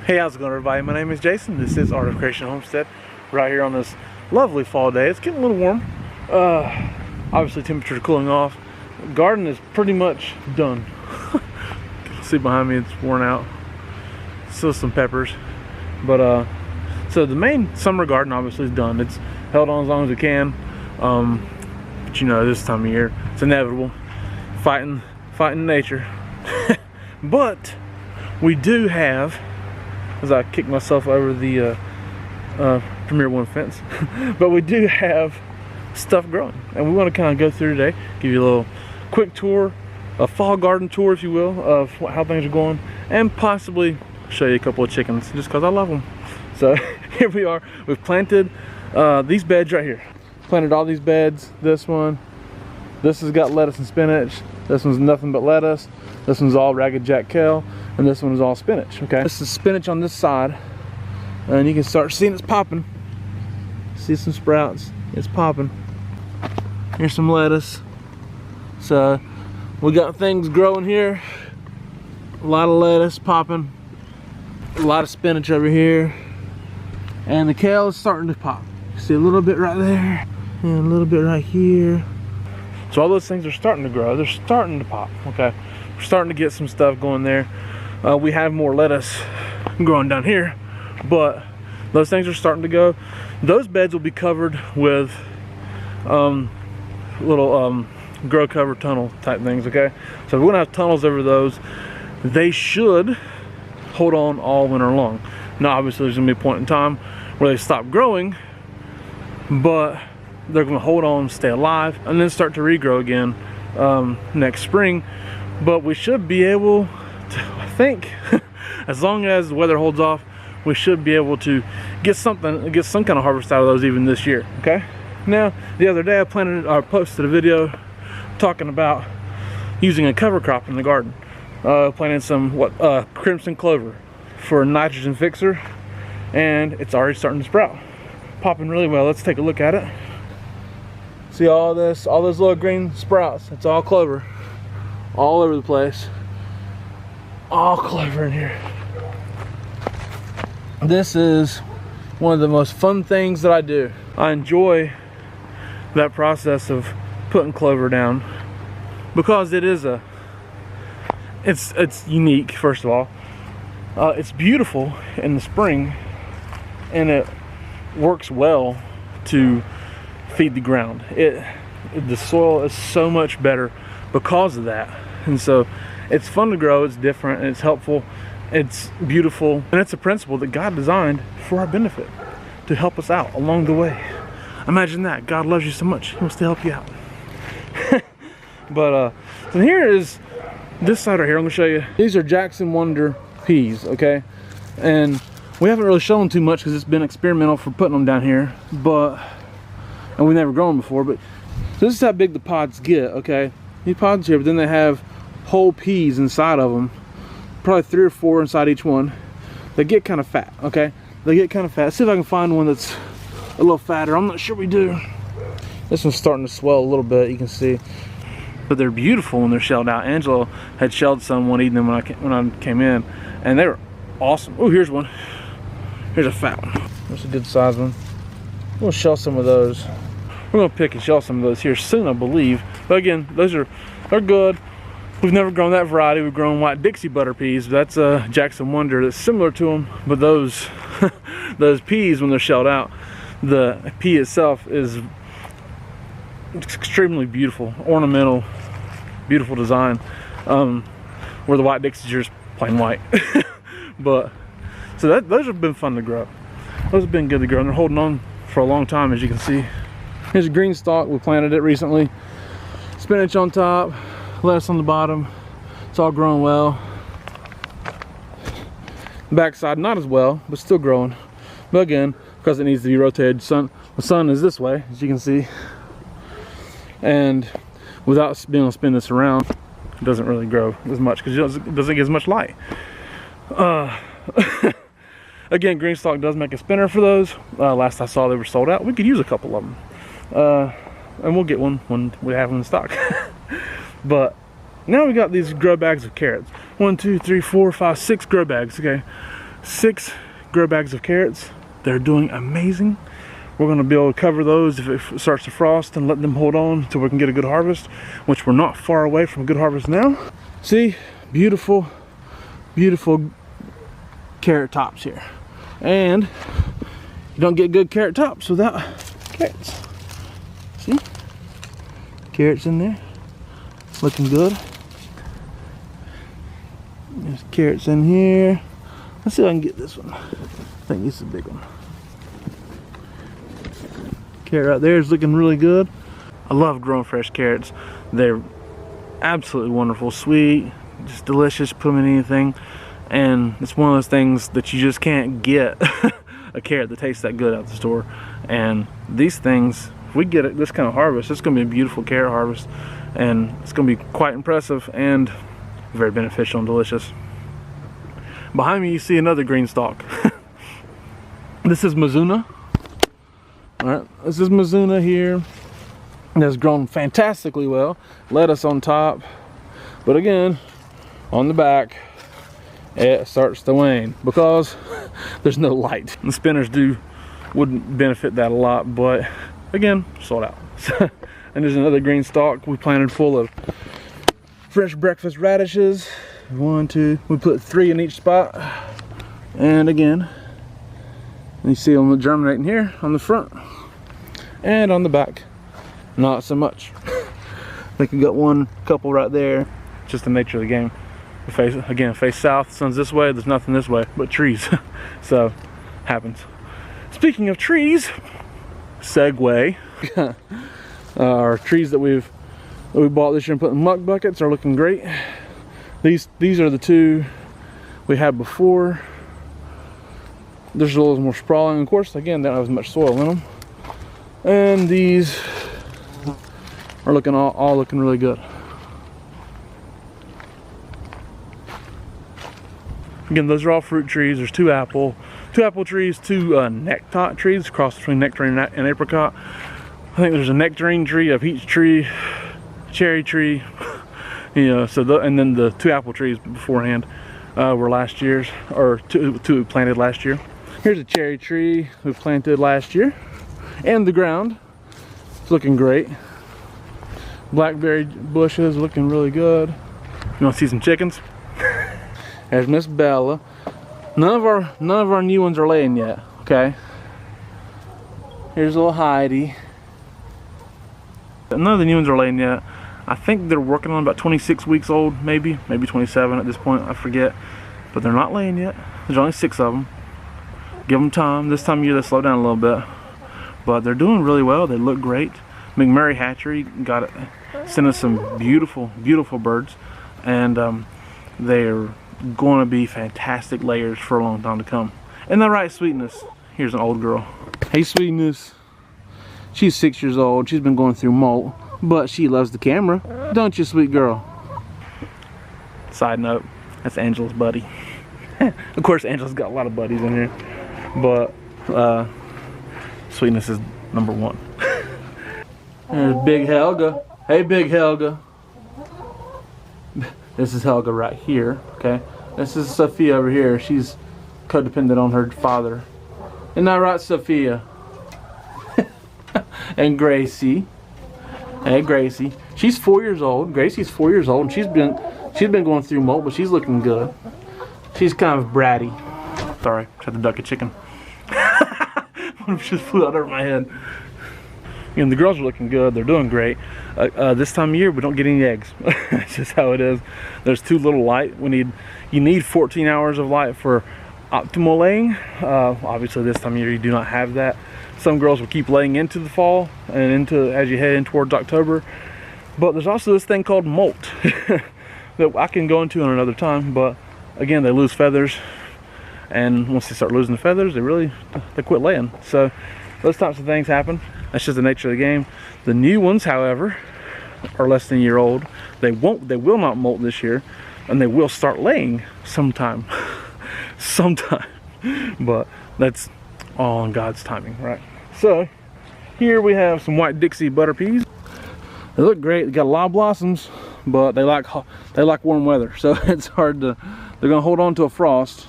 Hey, how's it going, everybody? My name is Jason. This is Art of Creation Homestead. Right here on this lovely fall day. It's getting a little warm. Obviously, temperatures are cooling off. The garden is pretty much done. See behind me, it's worn out. Still some peppers, but so the main summer garden obviously is done. It's held on as long as it can. But you know, this time of year, it's inevitable. Fighting nature. But we do have, as I kick myself over the Premier One fence, but we do have stuff growing, and we want to kind of go through today, give you a little quick tour, a fall garden tour, if you will, of how things are going, and possibly show you a couple of chickens, just because I love them. So here we are. We've planted these beds right here. Planted all these beds. This has got lettuce and spinach. This one's nothing but lettuce. This one's all Ragged Jack kale, and this one is all spinach. Okay, this is spinach on this side, and you can start seeing it's popping. See some sprouts. It's popping. Here's some lettuce. So we got things growing here. A lot of lettuce popping. A lot of spinach over here, and the kale is starting to pop. See a little bit right there, and a little bit right here. So all those things are starting to grow. They're starting to pop. Okay, we're starting to get some stuff going there. We have more lettuce growing down here, but those things are starting to go. Those beds will be covered with little grow cover tunnel type things. Okay, so we're gonna have tunnels over those. They should hold on all winter long. Now obviously there's gonna be a point in time where they stop growing, but they're gonna hold on, stay alive, and then start to regrow again next spring. But we should be able to, I think, as long as the weather holds off, we should be able to get some kind of harvest out of those even this year. Okay. Now the other day I posted a video talking about using a cover crop in the garden. Planting some crimson clover for a nitrogen fixer, and it's already starting to sprout, popping really well. Let's take a look at it. See all those little green sprouts? It's all clover, all over the place. All clover in here. This is one of the most fun things that I do. I enjoy that process of putting clover down because it is it's unique. First of all, it's beautiful in the spring, and it works well to feed the ground. The soil is so much better because of that, and so it's fun to grow. It's different, and it's helpful. It's beautiful, and it's a principle that God designed for our benefit, to help us out along the way. Imagine that. God loves you so much, He wants to help you out. But so here is this side right here. I'm gonna show you. These are Jackson Wonder peas, okay? And we haven't really shown too much because it's been experimental for putting them down here, and we've never grown them before. But this is how big the pods get, okay? These pods here, but then they have whole peas inside of them, probably 3 or 4 inside each one. They get kind of fat, okay? They get kind of fat. Let's see if I can find one that's a little fatter. I'm not sure we do. This one's starting to swell a little bit, you can see. But they're beautiful when they're shelled out. Angela had shelled some one evening when I came in, and they were awesome. Oh, here's one. Here's a fat one. That's a good size one. We'll shell some of those. We're gonna pick and shell some of those here soon, I believe. But again, they're good. We've never grown that variety. We've grown white Dixie butter peas. That's a Jackson Wonder that's similar to them, but those those peas, when they're shelled out, the pea itself is extremely beautiful, ornamental, beautiful design. Where the white Dixie's just plain white. But so those have been fun to grow. Those have been good to grow, and they're holding on for a long time, as you can see. Here's a green stalk. We planted it recently. Spinach on top, lettuce on the bottom. It's all growing well. Backside not as well, but still growing. But again, because it needs to be rotated, the sun is this way, as you can see. And without being able to spin this around, it doesn't really grow as much because it doesn't get as much light. Again, green stalk does make a spinner for those. Last I saw, they were sold out. We could use a couple of them, and we'll get one when we have them in stock. But now we got these grow bags of carrots. 1, 2, 3, 4, 5, 6 grow bags. Okay, 6 grow bags of carrots. They're doing amazing. We're going to be able to cover those if it starts to frost and let them hold on until we can get a good harvest, which we're not far away from a good harvest now. See, beautiful, beautiful carrot tops here. And you don't get good carrot tops without carrots. See? Carrots in there, looking good. There's carrots in here. Let's see if I can get this one. I think this is a big one. Carrot right there is looking really good. I love growing fresh carrots. They're absolutely wonderful, sweet, just delicious. Put them in anything, and it's one of those things that you just can't get a carrot that tastes that good out the store. And these things, if we get this kind of harvest, it's going to be a beautiful carrot harvest, and it's going to be quite impressive and very beneficial and delicious. Behind me you see another green stalk. This is Mizuna. Alright, this is Mizuna here. It has grown fantastically well. Lettuce on top. But again, on the back, it starts to wane because there's no light. The spinners wouldn't benefit that a lot, but again, sold out. And there's another green stalk we planted full of fresh breakfast radishes. 1, 2, we put 3 in each spot. And again, you see them germinating here on the front and on the back, not so much. I think we got one couple right there. Just the nature of the game. We face south, sun's this way, there's nothing this way but trees. So happens. Speaking of trees, segue. Our trees that we bought this year and put in muck buckets are looking great. These are the 2 we had before. There's a little more sprawling, of course. Again, they don't have as much soil in them. And these are looking all looking really good. Again, those are all fruit trees. There's 2 apple trees, 2 nectar trees, cross between nectarine and apricot. I think there's a nectarine tree, a peach tree, cherry tree. You know, so and then the 2 apple trees beforehand were last year's, or two we planted last year. Here's a cherry tree we planted last year, and the ground is looking great. Blackberry bushes looking really good. You want to see some chickens? There's Miss Bella. None of our new ones are laying yet. Okay. Here's little Heidi. None of the new ones are laying yet. I think they're working on about 26 weeks old, maybe 27 at this point, I forget. But they're not laying yet. There's only 6 of them. Give them time. This time of year they slow down a little bit. But they're doing really well. They look great. McMurray Hatchery sent us some beautiful, beautiful birds. And they're going to be fantastic layers for a long time to come. Isn't that right, Sweetness? Here's an old girl. Hey, Sweetness. She's 6 years old. She's been going through molt. But she loves the camera, don't you, sweet girl? Side note, that's Angela's buddy. Of course, Angela's got a lot of buddies in here, but Sweetness is number 1. There's Big Helga. Hey, Big Helga. This is Helga right here, okay? This is Sophia over here. She's codependent on her father. Isn't that right, Sophia? And Gracie. Hey, Gracie. She's 4 years old. Gracie's 4 years old, and she's been going through molt, but she's looking good. She's kind of bratty. Sorry, tried to duck a chicken. One just flew out over my head. And the girls are looking good. They're doing great. This time of year, we don't get any eggs. That's just how it is. There's too little light. You need 14 hours of light for optimal laying. Obviously, this time of year, you do not have that. Some girls will keep laying into the fall and as you head in towards October. But there's also this thing called molt that I can go into another time. But again, they lose feathers, and once they start losing the feathers, they quit laying. So those types of things happen. That's just the nature of the game. The new ones, however, are less than a year old. They will not molt this year, and they will start laying sometime. But that's all on God's timing, right? So here we have some white Dixie butter peas. They look great. They got a lot of blossoms, but they like warm weather, so it's hard to. They're gonna hold on to a frost.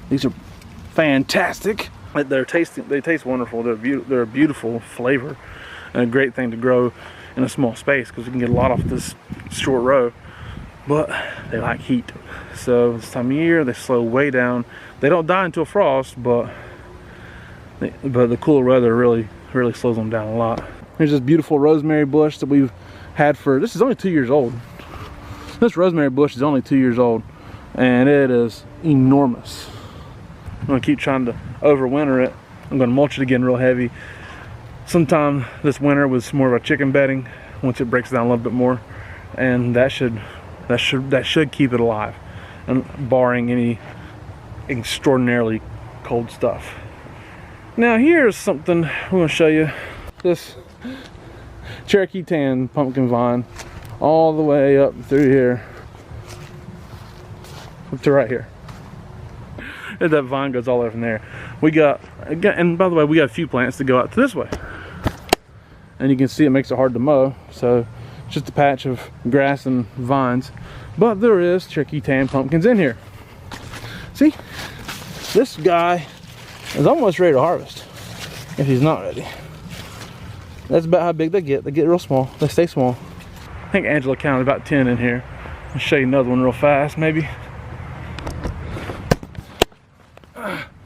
These are fantastic. They taste wonderful. They're a beautiful flavor and a great thing to grow in a small space because you can get a lot off this short row. But they like heat, so this time of year they slow way down. They don't die until frost, but the cooler weather really slows them down a lot. Here's this beautiful rosemary bush that we've had for, this is only 2 years old. This rosemary bush is only 2 years old, and it is enormous. I'm gonna keep trying to overwinter it. I'm gonna mulch it again real heavy. Sometime this winter with some more of a chicken bedding once it breaks down a little bit more, and that should keep it alive, and barring any extraordinarily cold stuff. Now here's something we're gonna show you. This Cherokee Tan Pumpkin vine all the way up through here up to right here. And that vine goes all the way from there. And by the way, we got a few plants that go out to this way. And you can see it makes it hard to mow, so it's just a patch of grass and vines. But there is Cherokee Tan pumpkins in here. See? This guy is almost ready to harvest, if he's not ready. That's about how big they get. They get real small. They stay small. I think Angela counted about 10 in here. I'll show you another one real fast, maybe.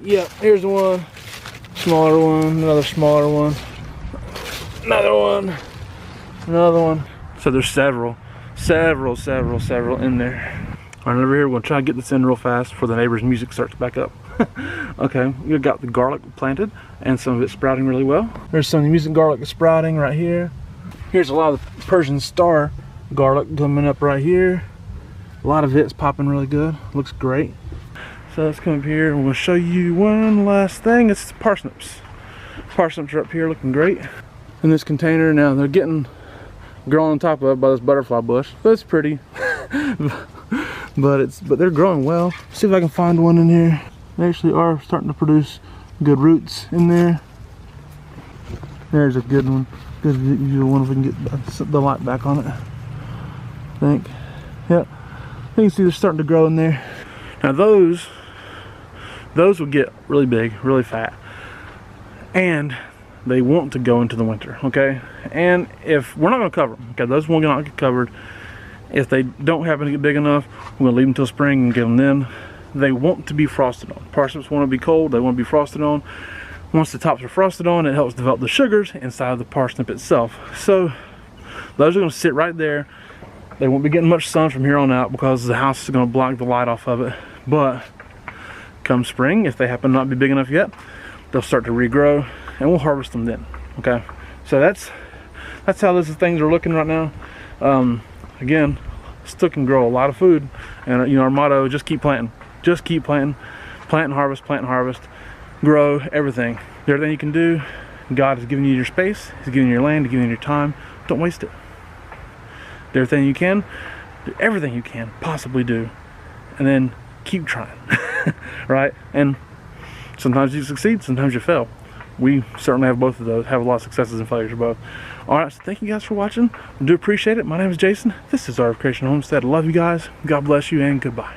Yep, here's one. Smaller one, another smaller one. Another one. Another one. So there's several in there. All right, over here, we're gonna try to get this in real fast before the neighbor's music starts back up. Okay, we've got the garlic planted and some of it sprouting really well. There's some amusing garlic sprouting right here. Here's a lot of the Persian star garlic coming up right here. A lot of it's popping really good. Looks great. So let's come up here and we'll show you one last thing. It's parsnips. Parsnips are up here looking great. In this container now, they're getting grown on top of it by this butterfly bush. So it's pretty. but they're growing well. See if I can find one in here. They actually are starting to produce good roots in there. There's a good one. Good visual one if we can get the light back on it. I think. Yep. You can see they're starting to grow in there. Now those will get really big, really fat. And they want to go into the winter, okay? And if we're not gonna cover them, okay, those will not get covered. If they don't happen to get big enough, we're gonna leave them until spring and get them then. They want to be frosted on. Parsnips want to be cold, they want to be frosted on. Once the tops are frosted on, it helps develop the sugars inside of the parsnip itself. So those are gonna sit right there. They won't be getting much sun from here on out because the house is gonna block the light off of it. But come spring, if they happen not to be big enough yet, they'll start to regrow and we'll harvest them then, okay? So that's how those things are looking right now. Again, still can grow a lot of food, and you know, our motto is just keep planting. Just keep planting. Plant and harvest, grow everything. Everything you can do, God has given you your space, He's given you your land, He's given you your time. Don't waste it. Do everything you can, do everything you can possibly do, and then keep trying, right? And sometimes you succeed, sometimes you fail. We certainly have both of those, have a lot of successes and failures both. All right, so thank you guys for watching. I do appreciate it. My name is Jason. This is Art of Creation Homestead. I love you guys. God bless you and goodbye.